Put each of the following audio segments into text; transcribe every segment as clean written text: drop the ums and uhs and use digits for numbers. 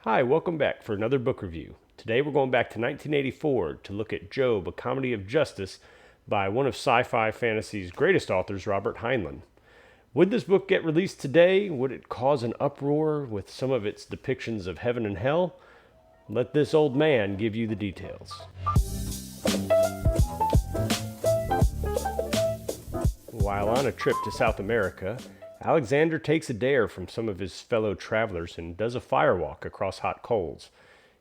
Hi, welcome back for another book review. Today we're going back to 1984 to look at Job, A Comedy of Justice by one of sci-fi fantasy's greatest authors, Robert Heinlein. Would this book get released today? Would it cause an uproar with some of its depictions of heaven and hell? Let this old man give you the details. While on a trip to South America, Alexander takes a dare from some of his fellow travelers and does a firewalk across hot coals.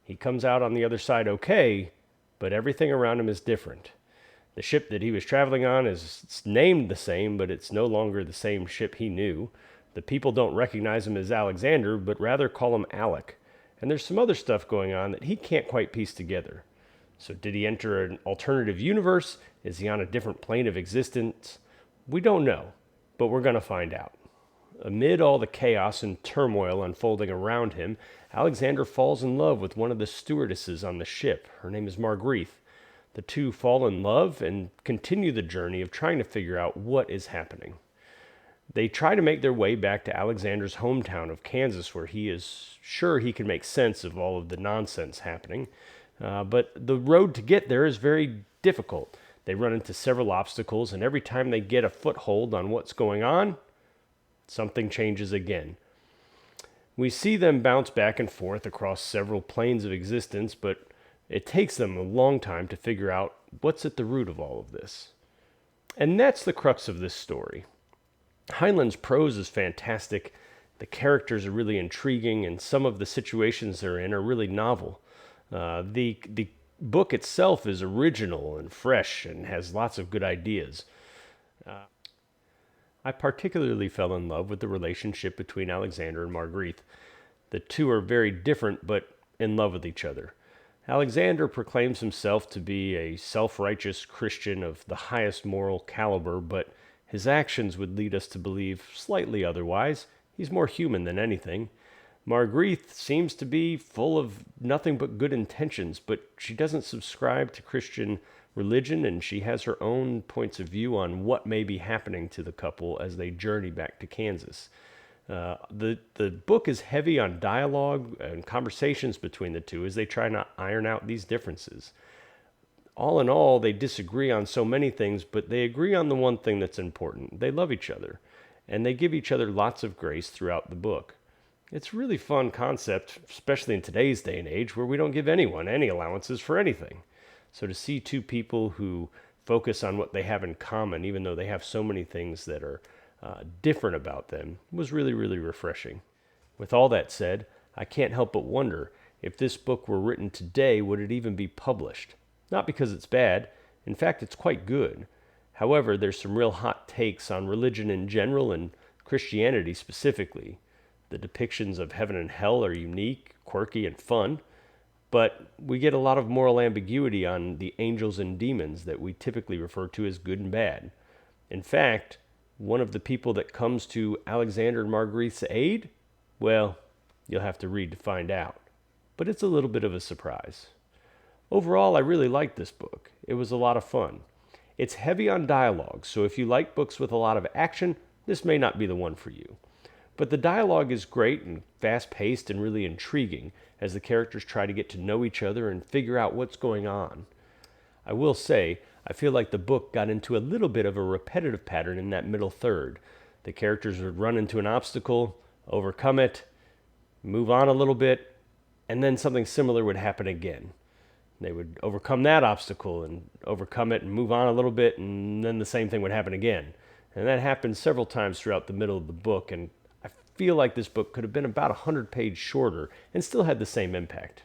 He comes out on the other side okay, but everything around him is different. The ship that he was traveling on is named the same, but it's no longer the same ship he knew. The people don't recognize him as Alexander, but rather call him Alec. And there's some other stuff going on that he can't quite piece together. So did he enter an alternative universe? Is he on a different plane of existence? We don't know, but we're going to find out. Amid all the chaos and turmoil unfolding around him, Alexander falls in love with one of the stewardesses on the ship. Her name is Marguerite. The two fall in love and continue the journey of trying to figure out what is happening. They try to make their way back to Alexander's hometown of Kansas, where he is sure he can make sense of all of the nonsense happening. But the road to get there is very difficult. They run into several obstacles, and every time they get a foothold on what's going on, something changes again. We see them bounce back and forth across several planes of existence, but it takes them a long time to figure out what's at the root of all of this. And that's the crux of this story. Heinlein's prose is fantastic, the characters are really intriguing, and some of the situations they're in are really novel. The book itself is original and fresh and has lots of good ideas. I particularly fell in love with the relationship between Alexander and Marguerite. The two are very different, but in love with each other. Alexander proclaims himself to be a self-righteous Christian of the highest moral caliber, but his actions would lead us to believe slightly otherwise. He's more human than anything. Marguerite seems to be full of nothing but good intentions, but she doesn't subscribe to Christian religion, and she has her own points of view on what may be happening to the couple as they journey back to Kansas. The book is heavy on dialogue and conversations between the two as they try to iron out these differences. All in all, they disagree on so many things, but they agree on the one thing that's important. They love each other, and they give each other lots of grace throughout the book. It's a really fun concept, especially in today's day and age, where we don't give anyone any allowances for anything. So to see two people who focus on what they have in common, even though they have so many things that are different about them, was really, really refreshing. With all that said, I can't help but wonder if this book were written today, would it even be published? Not because it's bad. In fact, it's quite good. However, there's some real hot takes on religion in general and Christianity specifically. The depictions of heaven and hell are unique, quirky, and fun. But we get a lot of moral ambiguity on the angels and demons that we typically refer to as good and bad. In fact, one of the people that comes to Alexander and Marguerite's aid, well, you'll have to read to find out. But it's a little bit of a surprise. Overall, I really liked this book. It was a lot of fun. It's heavy on dialogue, so if you like books with a lot of action, this may not be the one for you. But the dialogue is great and fast-paced and really intriguing as the characters try to get to know each other and figure out what's going on. I will say, I feel like the book got into a little bit of a repetitive pattern in that middle third. The characters would run into an obstacle, overcome it, move on a little bit, and then something similar would happen again. They would overcome that obstacle and overcome it and move on a little bit, and then the same thing would happen again. And that happened several times throughout the middle of the book, and I feel like this book could have been about 100 pages shorter and still had the same impact.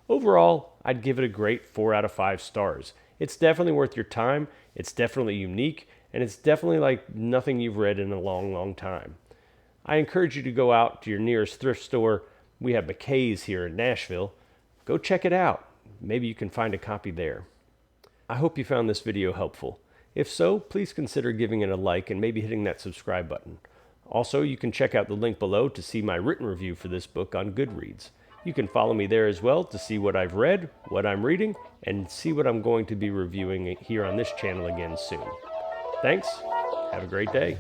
Overall, I'd give it a great 4 out of 5 stars. It's definitely worth your time, it's definitely unique, and it's definitely like nothing you've read in a long, long time. I encourage you to go out to your nearest thrift store. We have McKay's here in Nashville. Go check it out. Maybe you can find a copy there. I hope you found this video helpful. If so, please consider giving it a like and maybe hitting that subscribe button. Also, you can check out the link below to see my written review for this book on Goodreads. You can follow me there as well to see what I've read, what I'm reading, and see what I'm going to be reviewing here on this channel again soon. Thanks. Have a great day.